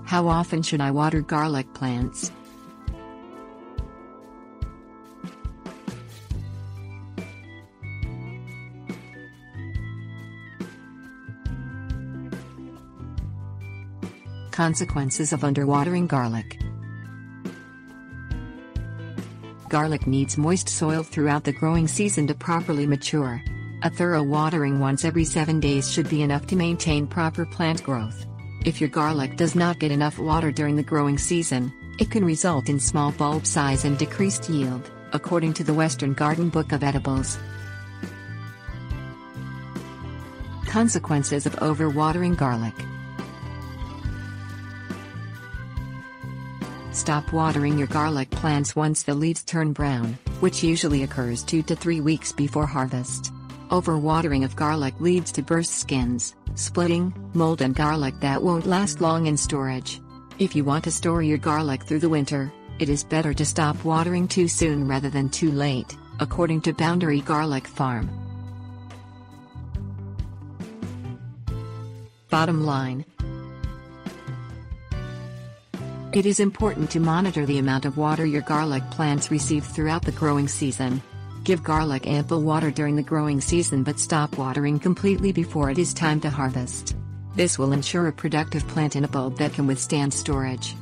How often should I water garlic plants? Consequences of underwatering garlic. Garlic needs moist soil throughout the growing season to properly mature. A thorough watering once every 7 days should be enough to maintain proper plant growth. If your garlic does not get enough water during the growing season, it can result in small bulb size and decreased yield, according to the Western Garden Book of Edibles. Consequences of overwatering garlic. Stop watering your garlic plants once the leaves turn brown, which usually occurs 2 to 3 weeks before harvest. Overwatering of garlic leads to burst skins, splitting, mold and garlic that won't last long in storage. If you want to store your garlic through the winter, it is better to stop watering too soon rather than too late, according to Boundary Garlic Farm. Bottom line. It is important to monitor the amount of water your garlic plants receive throughout the growing season. Give garlic ample water during the growing season but stop watering completely before it is time to harvest. This will ensure a productive plant in a bulb that can withstand storage.